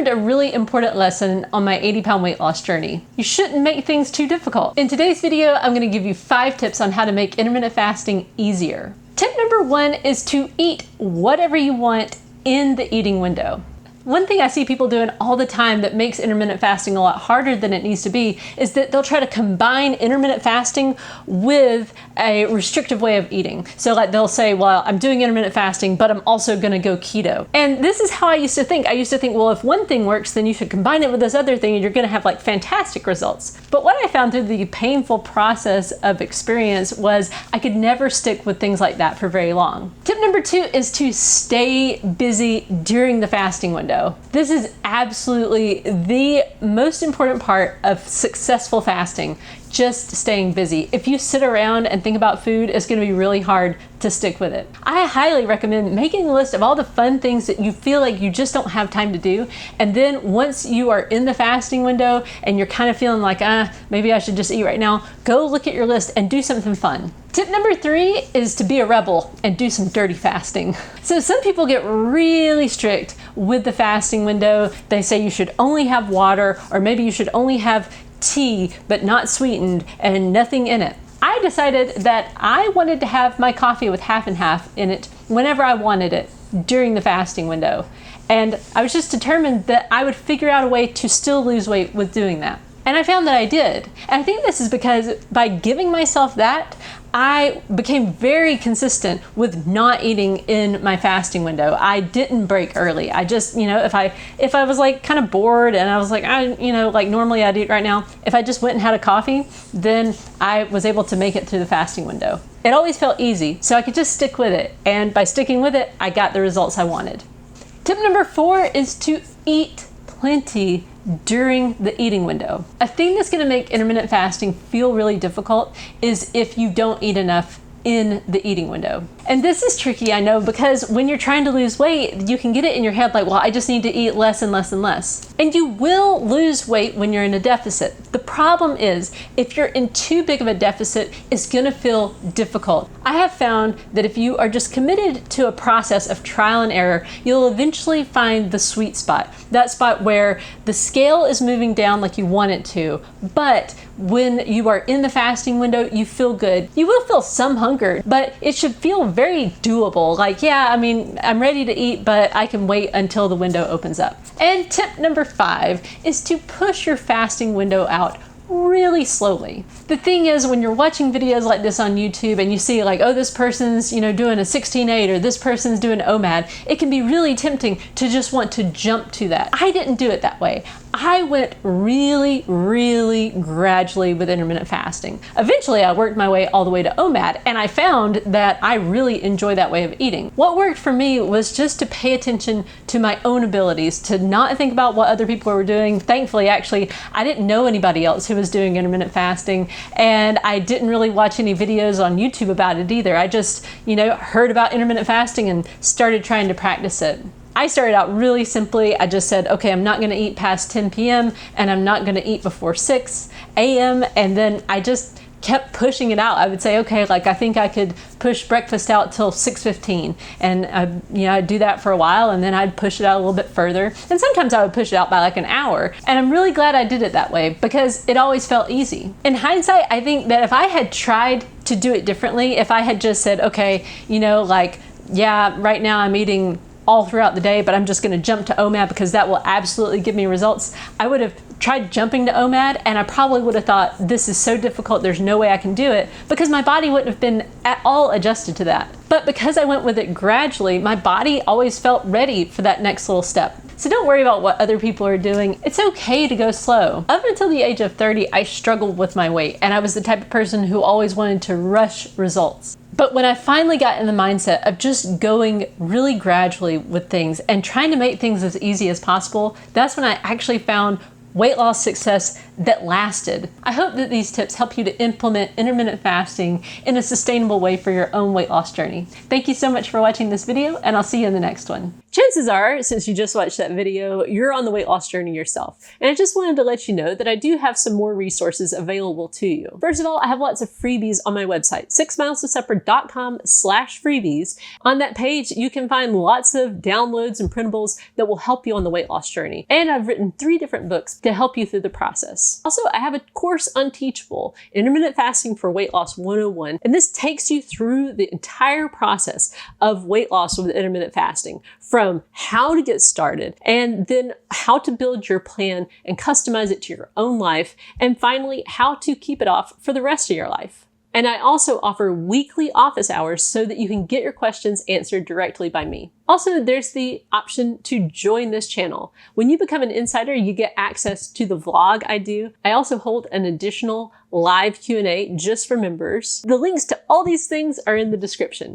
a really important lesson on my 80-pound weight loss journey. You shouldn't make things too difficult. In today's video, I'm going to give you 5 tips on how to make intermittent fasting easier. Tip number 1 is to eat whatever you want in the eating window. One thing I see people doing all the time that makes intermittent fasting a lot harder than it needs to be is that they'll try to combine intermittent fasting with a restrictive way of eating. So like they'll say, well, I'm doing intermittent fasting, but I'm also gonna go keto. And this is how I used to think. I used to think, well, if one thing works, then you should combine it with this other thing and you're gonna have like fantastic results. But what I found through the painful process of experience was I could never stick with things like that for very long. Tip number 2 is to stay busy during the fasting window. This is absolutely the most important part of successful fasting, just staying busy. If you sit around and think about food, it's going to be really hard to stick with it. I highly recommend making a list of all the fun things that you feel like you just don't have time to do. And then once you are in the fasting window and you're kind of feeling like, maybe I should just eat right now, go look at your list and do something fun. Tip number 3 is to be a rebel and do some dirty fasting. So some people get really strict with the fasting window. They say you should only have water, or maybe you should only have tea, but not sweetened and nothing in it. I decided that I wanted to have my coffee with half and half in it whenever I wanted it during the fasting window. And I was just determined that I would figure out a way to still lose weight with doing that. And I found that I did. And I think this is because by giving myself that, I became very consistent with not eating in my fasting window. I didn't break early. I just, if I was like kind of bored and I was like, like normally I'd eat right now, if I just went and had a coffee, then I was able to make it through the fasting window. It always felt easy, so I could just stick with it. And by sticking with it, I got the results I wanted. Tip number 4 is to eat plenty during the eating window. A thing that's going to make intermittent fasting feel really difficult is if you don't eat enough in the eating window. And this is tricky, I know, because when you're trying to lose weight, you can get it in your head like, well, I just need to eat less and less and less. And you will lose weight when you're in a deficit. The problem is, if you're in too big of a deficit, it's gonna feel difficult. I have found that if you are just committed to a process of trial and error, you'll eventually find the sweet spot. That spot where the scale is moving down like you want it to, but when you are in the fasting window, you feel good. You will feel some hunger, but it should feel very doable. Like, yeah, I'm ready to eat, but I can wait until the window opens up. And tip number 5 is to push your fasting window out really slowly. The thing is, when you're watching videos like this on YouTube and you see like, oh, this person's, doing a 16-8 or this person's doing OMAD, it can be really tempting to just want to jump to that. I didn't do it that way. I went really, really gradually with intermittent fasting. Eventually, I worked my way all the way to OMAD, and I found that I really enjoy that way of eating. What worked for me was just to pay attention to my own abilities, to not think about what other people were doing. Thankfully, actually, I didn't know anybody else who was doing intermittent fasting, and I didn't really watch any videos on YouTube about it either. I just, heard about intermittent fasting and started trying to practice it. I started out really simply. I just said, okay, I'm not going to eat past 10 p.m. and I'm not going to eat before 6 a.m. And then I just kept pushing it out. I would say, okay, like I think I could push breakfast out till 6:15, and I'd do that for a while, and then I'd push it out a little bit further. And sometimes I would push it out by like an hour. And I'm really glad I did it that way because it always felt easy. In hindsight, I think that if I had tried to do it differently, if I had just said, okay, right now I'm eating all throughout the day, but I'm just going to jump to OMAD because that will absolutely give me results, I would have tried jumping to OMAD, and I probably would have thought, this is so difficult, there's no way I can do it, because my body wouldn't have been at all adjusted to that. But because I went with it gradually, my body always felt ready for that next little step. So don't worry about what other people are doing. It's okay to go slow. Up until the age of 30, I struggled with my weight, and I was the type of person who always wanted to rush results. But when I finally got in the mindset of just going really gradually with things and trying to make things as easy as possible, that's when I actually found weight loss success that lasted. I hope that these tips help you to implement intermittent fasting in a sustainable way for your own weight loss journey. Thank you so much for watching this video, and I'll see you in the next one. Chances are, since you just watched that video, you're on the weight loss journey yourself. And I just wanted to let you know that I do have some more resources available to you. First of all, I have lots of freebies on my website, 6milestosupper.com/freebies. On that page, you can find lots of downloads and printables that will help you on the weight loss journey. And I've written 3 different books to help you through the process. Also, I have a course, Unteachable, Intermittent Fasting for Weight Loss 101, and this takes you through the entire process of weight loss with intermittent fasting, from how to get started, and then how to build your plan and customize it to your own life, and finally, how to keep it off for the rest of your life. And I also offer weekly office hours so that you can get your questions answered directly by me. Also, there's the option to join this channel. When you become an insider, you get access to the vlog I do. I also hold an additional live Q&A just for members. The links to all these things are in the description.